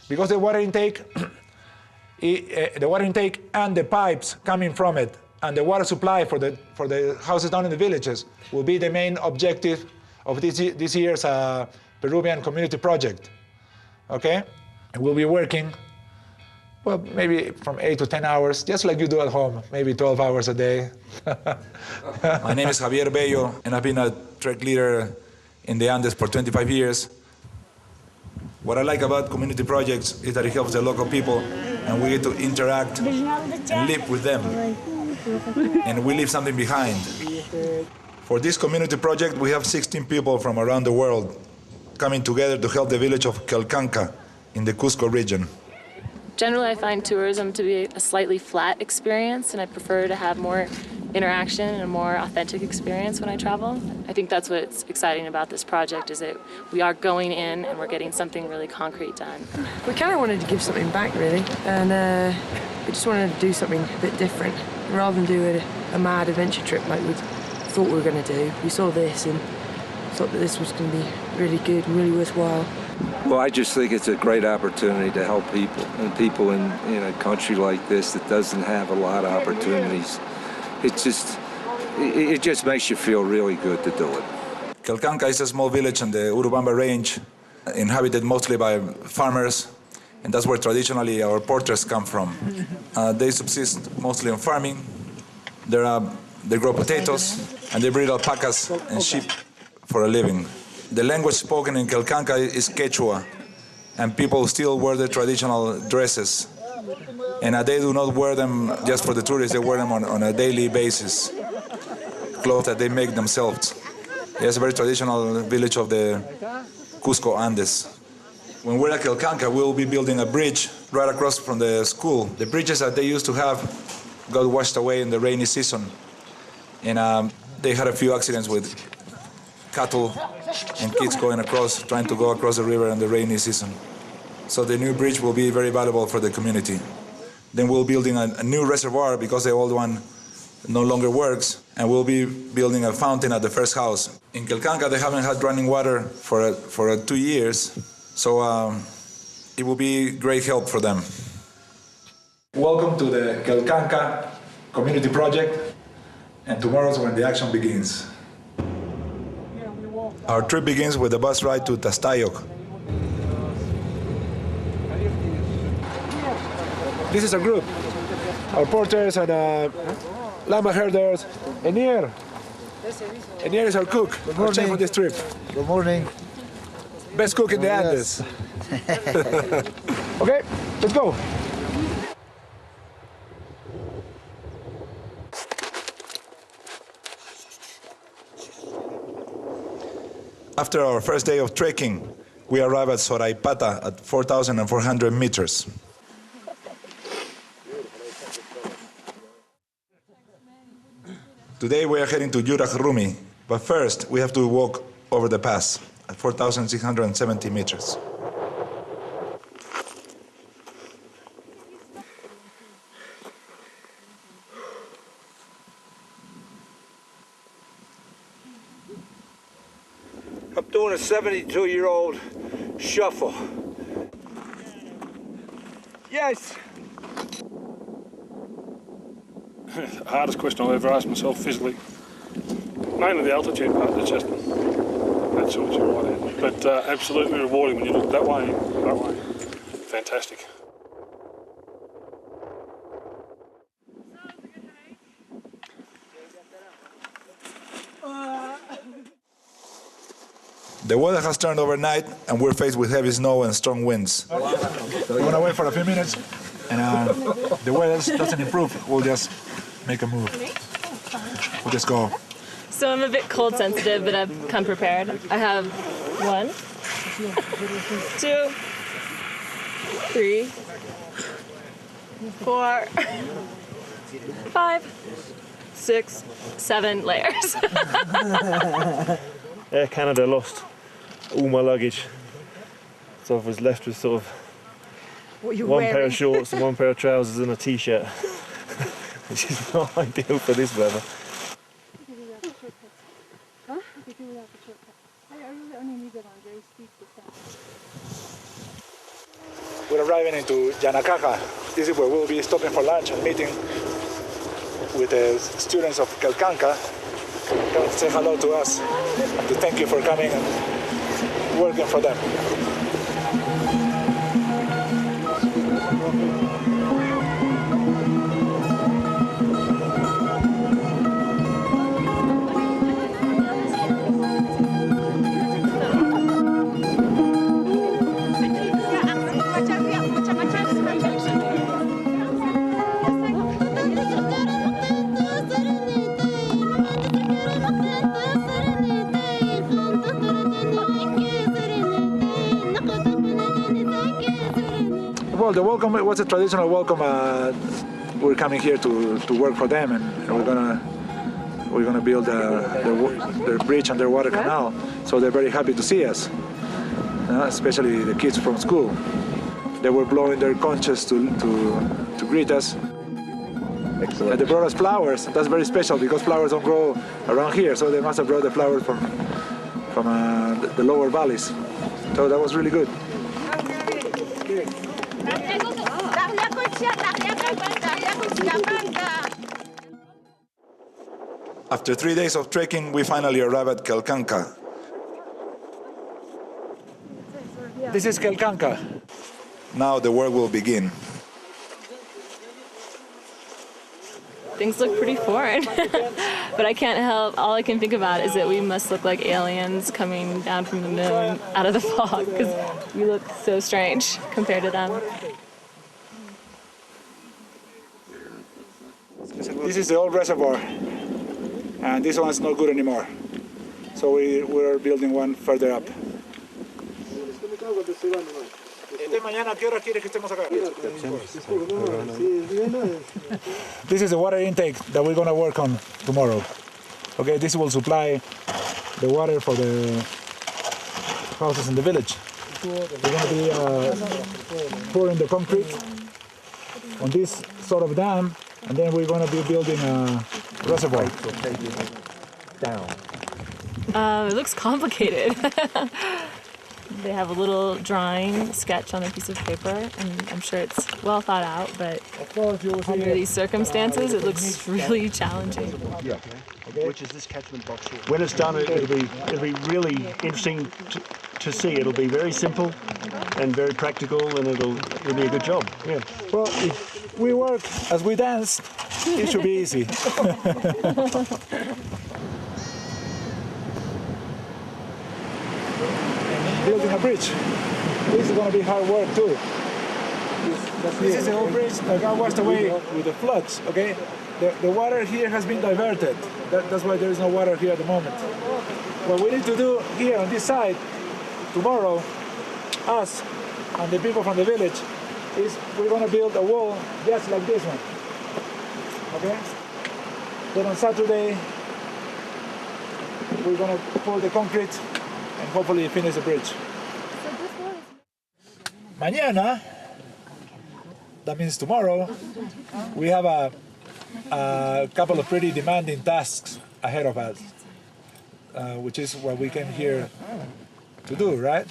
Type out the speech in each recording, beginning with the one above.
because the water intake, and the pipes coming from it and the water supply for the houses down in the villages will be the main objective of this year's Peruvian community project. Okay? And we'll be working, well, maybe from 8 to 10 hours, just like you do at home, maybe 12 hours a day. My name is Javier Bello, and I've been a trek leader in the Andes for 25 years. What I like about community projects is that it helps the local people, and we get to interact and live with them. And we leave something behind. For this community project, we have 16 people from around the world coming together to help the village of Qelqanqa in the Cusco region. Generally, I find tourism to be a slightly flat experience, and I prefer to have more interaction and a more authentic experience when I travel. I think that's what's exciting about this project, is that we are going in and we're getting something really concrete done. We kind of wanted to give something back, really, and we just wanted to do something a bit different. Rather than do a mad adventure trip like we thought we were going to do, we saw this and thought that this was going to be really good and really worthwhile. Well, I just think it's a great opportunity to help people, and people in a country like this that doesn't have a lot of opportunities. It just makes you feel really good to do it. Qelqanqa is a small village on the Urubamba range, inhabited mostly by farmers, and that's where traditionally our porters come from. They subsist mostly on farming. They grow potatoes, and they breed alpacas and sheep for a living. The language spoken in Qelqanqa is Quechua, and people still wear the traditional dresses. And they do not wear them just for the tourists, they wear them on a daily basis, clothes that they make themselves. It's a very traditional village of the Cusco Andes. When we're at Qelqanqa, we'll be building a bridge right across from the school. The bridges that they used to have got washed away in the rainy season. And they had a few accidents with cattle and kids going across, trying to go across the river in the rainy season. So the new bridge will be very valuable for the community. Then we're building a new reservoir because the old one no longer works, and we'll be building a fountain at the first house. In Qelqanqa, they haven't had running water for 2 years, so it will be great help for them. Welcome to the Qelqanqa Community Project, and tomorrow's when the action begins. Our trip begins with a bus ride to Tastayok. This is our group. Our porters and llama herders. Enier is our cook. Our chef on this trip. Good morning. Best cook in the Andes. Okay, let's go. After our first day of trekking, we arrive at Soraipata at 4,400 meters. Today we are heading to Yurakrumi, but first we have to walk over the pass at 4,670 meters. I'm doing a 72-year-old shuffle. Yes! The hardest question I've ever asked myself physically. Mainly the altitude part, that's just, that sorts you right out. But absolutely rewarding when you look that way. Fantastic. The weather has turned overnight, and we're faced with heavy snow and strong winds. We're going to wait for a few minutes, and the weather doesn't improve. We'll just make a move. We'll just go. So I'm a bit cold sensitive, but I've come prepared. I have 1, 2, 3, 4, 5, 6, 7 layers. Air Canada lost all my luggage, so I was left with sort of one pair of shorts and one pair of trousers and a t-shirt, which is not ideal for this weather. We're arriving into Qelqanqa. This is where we'll be stopping for lunch and meeting with the students of Qelqanqa. Come say hello to us and to thank you for coming and working for them. Well, the welcome was a traditional welcome. We're coming here to work for them, and we're gonna build their bridge and their water canal. So they're very happy to see us, especially the kids from school. They were blowing their conches to greet us. Excellent. And they brought us flowers. That's very special because flowers don't grow around here. So they must have brought the flowers from the lower valleys. So that was really good. After 3 days of trekking, we finally arrive at Qelqanqa. This is Qelqanqa. Now the work will begin. Things look pretty foreign, but I can't help. All I can think about is that we must look like aliens coming down from the moon out of the fog, because we look so strange compared to them. This is the old reservoir, and this one's not good anymore. So we're building one further up. This is the water intake that we're going to work on tomorrow. Okay, this will supply the water for the houses in the village. We're going to be pouring the concrete on this sort of dam, and then we're going to be building a reservoir. It looks complicated. They have a little drawing sketch on a piece of paper, and I'm sure it's well thought out, but under these circumstances, it looks really challenging. Yeah. Which is this catchment box here. When it's done, it'll be really interesting to see. It'll be very simple and very practical, and it'll be a good job. Yeah. Well, if we work as we dance, it should be easy. Building a bridge. This is going to be hard work too. This is the old bridge that got washed away with the floods. Okay, the water here has been diverted. That's why there is no water here at the moment. What we need to do here on this side tomorrow, us and the people from the village, is we're going to build a wall just like this one. Okay. Then on Saturday we're going to pour the concrete and hopefully finish the bridge. Mañana, that means tomorrow, we have a couple of pretty demanding tasks ahead of us, which is what we came here to do, right?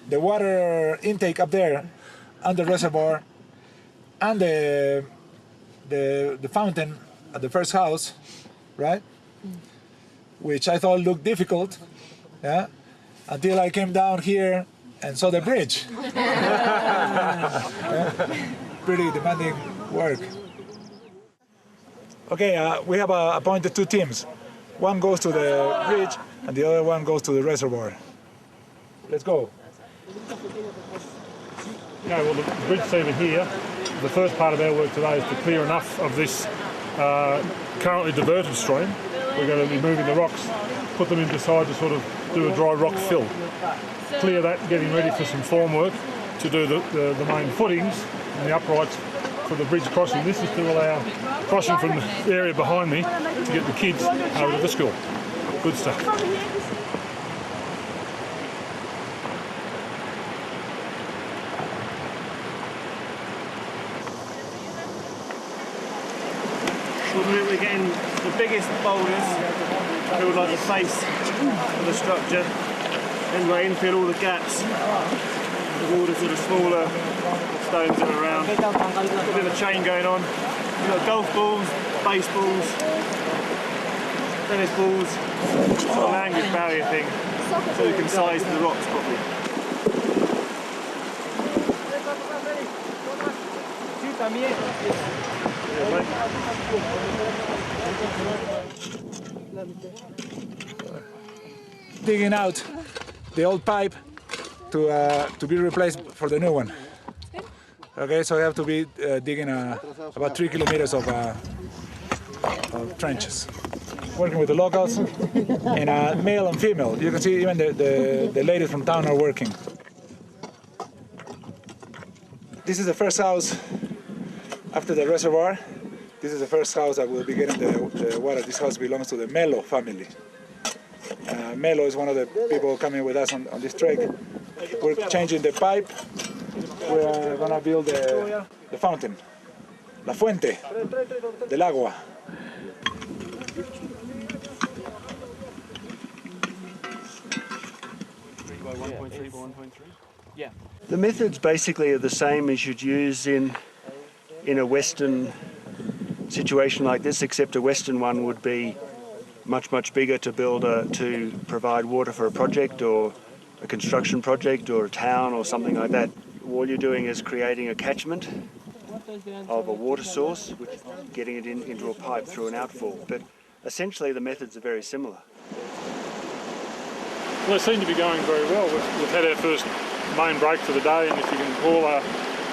The water intake up there, and the reservoir, and the fountain at the first house, right? Which I thought looked difficult, yeah? Until I came down here and saw the bridge. Pretty demanding work. Okay, we have appointed two teams. One goes to the bridge and the other one goes to the reservoir. Let's go. Okay, well, the bridge team are here. The first part of our work today is to clear enough of this currently diverted stream. We're going to be moving the rocks, put them inside to sort of do a dry rock fill. Clear that, getting ready for some form work to do the main footings and the uprights for the bridge crossing. This is to allow crossing from the area behind me to get the kids over to the school. Good stuff. We're getting the biggest boulders, build like the face of the structure, and we're infill all the gaps with all the sort of smaller stones that are around. A bit of a chain going on. You've got golf balls, baseballs, tennis balls, sort of language barrier thing, so you can size the rocks properly. Digging out the old pipe to be replaced for the new one. Okay, so we have to be digging about 3 kilometers of trenches. Working with the locals, and male and female. You can see even the ladies from town are working. This is the first house after the reservoir. This is the first house that will be getting the water. This house belongs to the Melo family. Melo is one of the people coming with us on this trek. We're changing the pipe. We're gonna build the fountain, la fuente del agua. Yeah. The methods basically are the same as you'd use in a Western situation like this, except a Western one would be much bigger to build to provide water for a project or a construction project or a town or something like that. All you're doing is creating a catchment of a water source, getting it into a pipe through an outfall. But essentially the methods are very similar. Well, they seem to be going very well. We've had our first main break for the day, and if you can call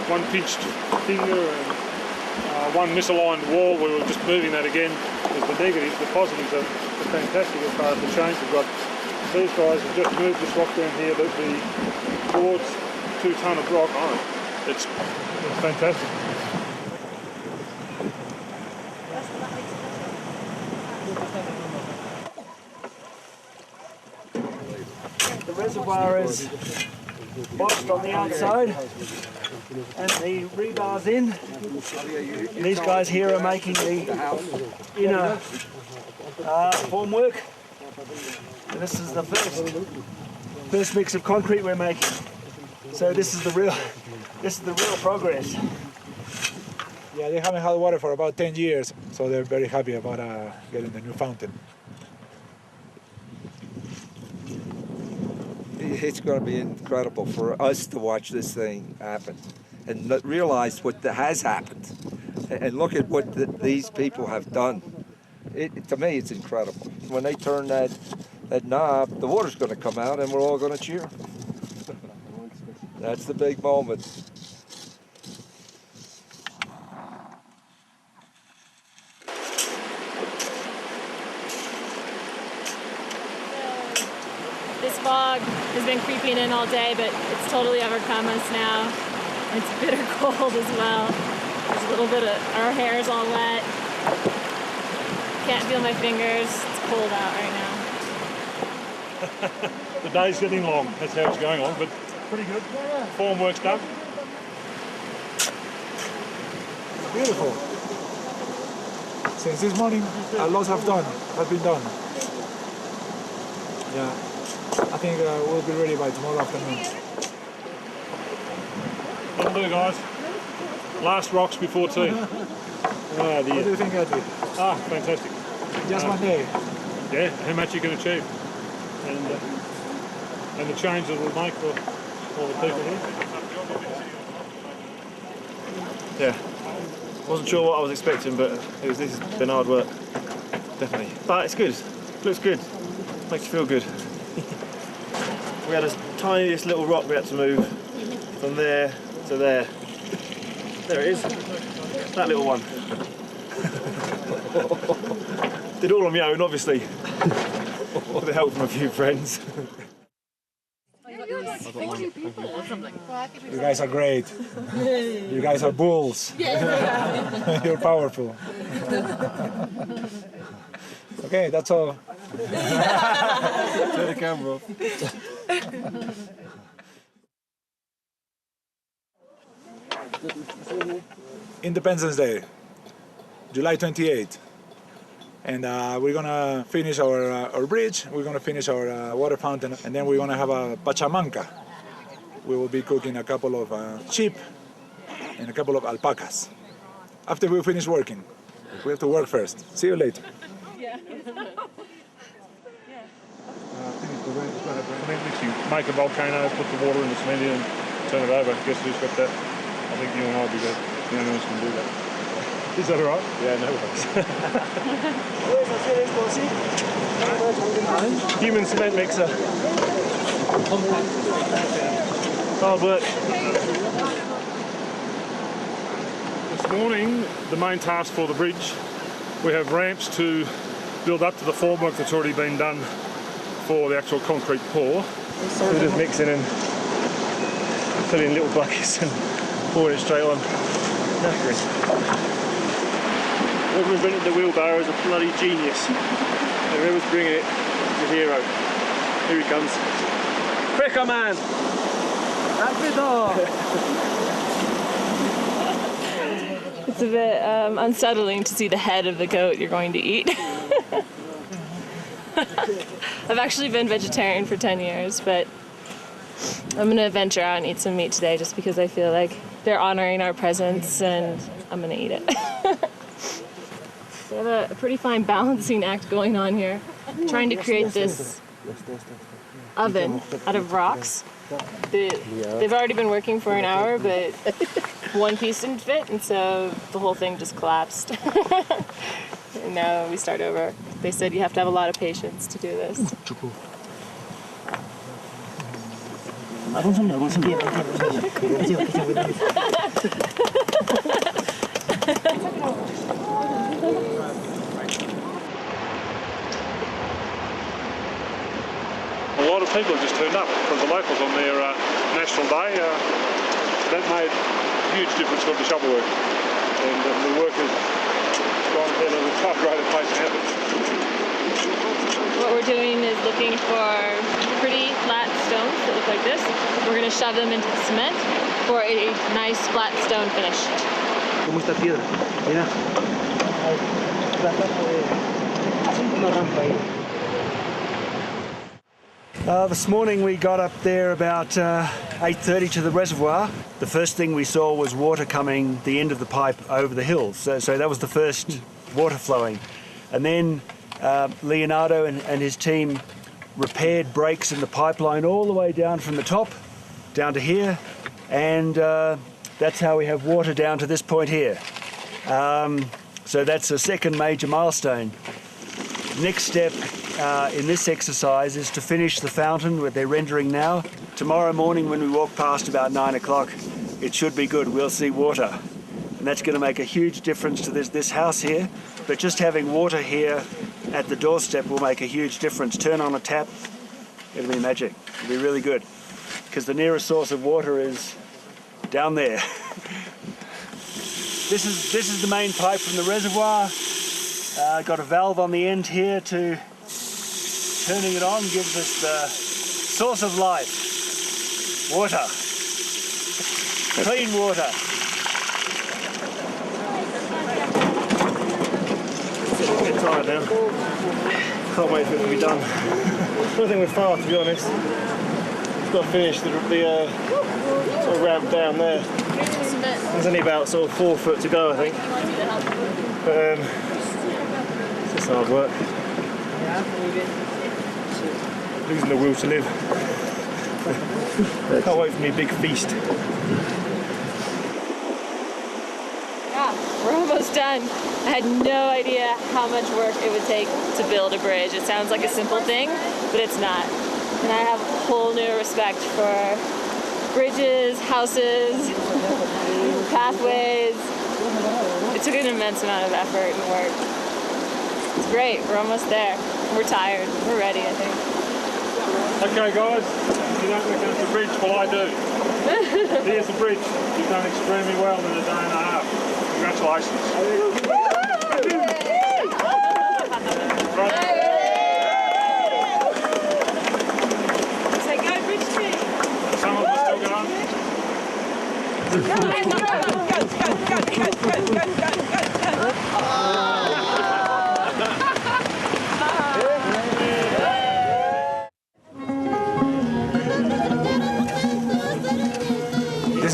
one pinched finger and one misaligned wall, we were just moving that again as the negatives. The positives are fantastic as far as the change we've got. These guys have just moved this rock down here, the towards 2 tonne of rock. It's fantastic. The reservoir is boxed on the outside and the rebar's in. And these guys here are making the inner formwork. And this is the first mix of concrete we're making. So this is the real progress. Yeah, they haven't had water for about 10 years, so they're very happy about getting the new fountain. It's going to be incredible for us to watch this thing happen and realize what has happened and look at what these people have done. To me, it's incredible. When they turn that knob, the water's going to come out and we're all going to cheer. That's the big moment. This fog has been creeping in all day, but it's totally overcome us now. It's bitter cold as well. There's a little bit of, our hair's all wet. Can't feel my fingers. It's cold out right now. The day's getting long. That's how it's going on, but pretty good. Formwork's done. Beautiful. Since this morning, lots have been done. Yeah. I think we'll be ready by tomorrow afternoon. That'll do, guys. Last rocks before tea. What do you think, Edwin? Fantastic. Just one day. Yeah, how much you can achieve. And the change that it'll make for all the people here. Yeah, wasn't sure what I was expecting, but this has been hard work, definitely. But it's good, looks good, makes you feel good. We had a tiniest little rock we had to move from there to there. There it is, that little one. Did all on my own, obviously, with the help from a few friends. You guys are great. You guys are bulls. You're powerful. Okay, that's all. Turn the camera off. Independence Day, July 28th. And we're gonna finish our bridge, we're gonna finish our water fountain, and then we're gonna have a pachamanca. we will be cooking a couple of sheep and a couple of alpacas. After we finish working, we have to work first. See you later. Make a volcano, put the water in the cement in and turn it over. Guess who's got that? I think you and I will be the only ones who can do that. Is that all right? Yeah, no worries. Human cement mixer. Hard work. This morning, the main task for the bridge, we have ramps to build up to the formwork that's already been done for the actual concrete pour. We're just mixing and filling in little buckets and pouring it straight on. Knackering. Whoever invented the wheelbarrow is a bloody genius. And whoever's bringing it is a hero. Here he comes. Quicker, man! Rapido! It's a bit unsettling to see the head of the goat you're going to eat. I've actually been vegetarian for 10 years, but I'm going to venture out and eat some meat today just because I feel like they're honoring our presence and I'm going to eat it. We have a pretty fine balancing act going on here, trying to create this oven out of rocks. They've already been working for an hour, but one piece didn't fit, and so the whole thing just collapsed. And now we start over. They said you have to have a lot of patience to do this. A lot of people have just turned up from the locals on their National Day. That made a huge difference for the shovel work. And the work has gone ahead at a far greater pace than ever. What we're doing is looking for pretty flat stones that look like this. We're going to shove them into the cement for a nice flat stone finish. Como esta piedra, mira. Una rampa ahí. This morning we got up there about 8:30 to the reservoir. The first thing we saw was water coming the end of the pipe over the hills. So that was the first water flowing. And then Leonardo and his team repaired breaks in the pipeline all the way down from the top down to here. And that's how we have water down to this point here. So that's a second major milestone. Next step in this exercise is to finish the fountain that they're rendering now. Tomorrow morning when we walk past about 9 o'clock, it should be good. We'll see water. And that's going to make a huge difference to this house here. But just having water here at the doorstep will make a huge difference. Turn on a tap, it'll be magic. It'll be really good. Because the nearest source of water is down there. This is the main pipe from the reservoir. Got a valve on the end here to turning it on gives us the source of life. Water. Clean water. I'm a bit tired now. Can't wait for it to be done. I don't think we're far, to be honest. We've got to finish the sort of ramp down there. There's only about sort of 4 foot to go, I think. But it's just hard work. Losing the will to live. Can't wait for me big feast. Yeah, we're almost done. I had no idea how much work it would take to build a bridge. It sounds like a simple thing, but it's not. And I have a whole new respect for bridges, houses, pathways. It took an immense amount of effort and work. It's great, we're almost there. We're tired, we're ready, I think. Okay guys, if you don't reckon it's a bridge, well I do. Here's the bridge. You've done extremely well in a day and a half. Congratulations. Say go bridge team. Some of us still going?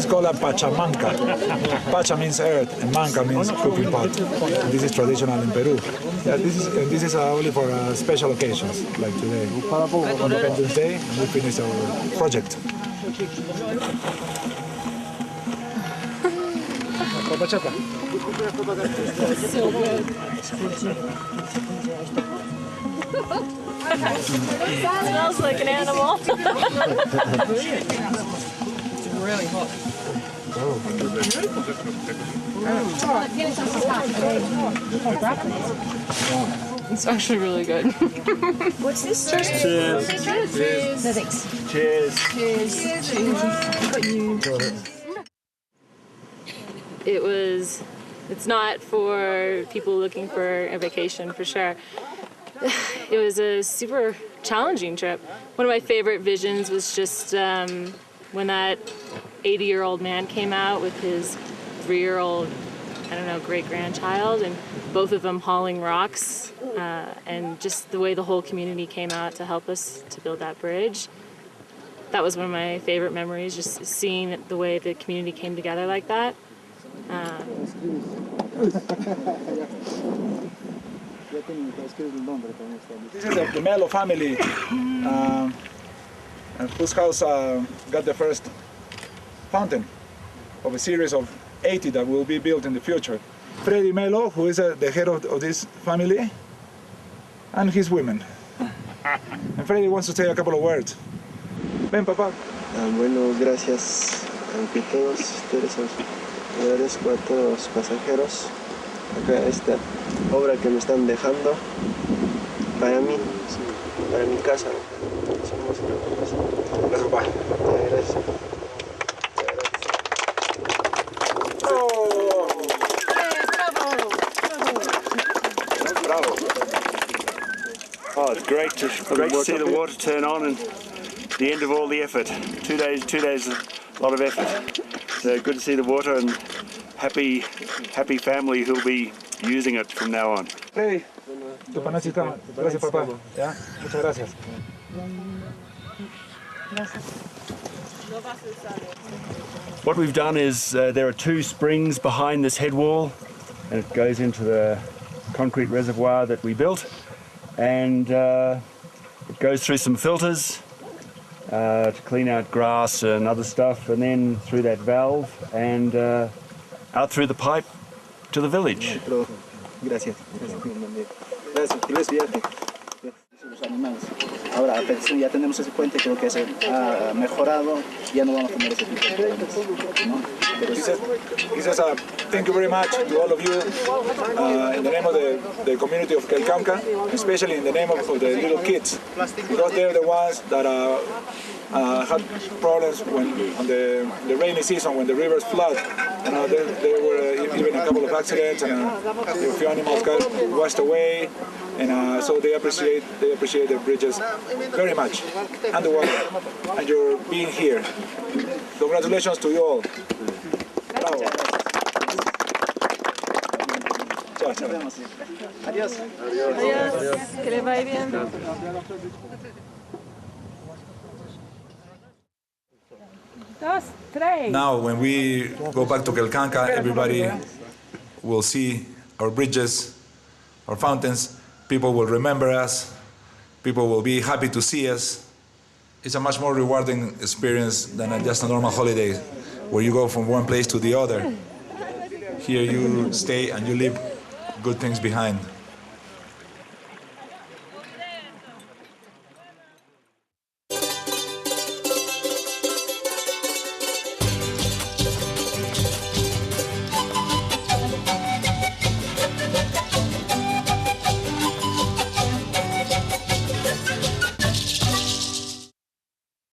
is called a pachamanca. Pacha means earth, and manca means cooking pot. And this is traditional in Peru. Yeah, this is only for special occasions, like today, Independence Day, and we finish our project. So good. Smells like an animal. It's really hot. It's actually really good. What's this? Cheers. Cheers. Cheers. No, thanks. Cheers. Cheers. Cheers. It's not for people looking for a vacation, for sure. It was a super challenging trip. One of my favorite visions was just when that 80-year-old man came out with his 3-year-old, great-grandchild, and both of them hauling rocks, and just the way the whole community came out to help us to build that bridge. That was one of my favorite memories, just seeing the way the community came together like that. This is the Melo family, whose house got the first fountain of a series of 80 that will be built in the future. Freddy Melo, who is the head of this family, and his women. And Freddy wants to say a couple of words. Ven, papá. Bueno, gracias ante todos ustedes. Agradezco a todos los pasajeros acá esta obra que me están dejando para mí, para mi casa. Gracias, papá. Gracias. Oh, it's great to see the water turn on and the end of all the effort. 2 days, a lot of effort. So good to see the water and happy family who'll be using it from now on. Freddy, tu panacita. Gracias, papá. ¿Ya? Muchas gracias. What we've done is there are 2 springs behind this head wall, and it goes into the concrete reservoir that we built, and it goes through some filters to clean out grass and other stuff, and then through that valve and out through the pipe to the village. Gracias. Gracias. Ahora, ya tenemos ese puente, creo que se ha mejorado, ya no vamos a tener ese tipo de problemas, ¿no? He says, thank you very much to all of you in the name of the community of Qelqanqa, especially in the name of the little kids, because they're the ones that had problems when on the rainy season when the rivers flood. There were even a couple of accidents, and a few animals got washed away, and so they appreciate the bridges very much, and the water, and your being here. Congratulations to you all. Bravo. Chao, chao. Adiós. Adiós. Que le vaya bien. Now, when we go back to Qelqanqa, everybody will see our bridges, our fountains. People will remember us. People will be happy to see us. It's a much more rewarding experience than just a normal holiday where you go from one place to the other. Here you stay and you leave good things behind.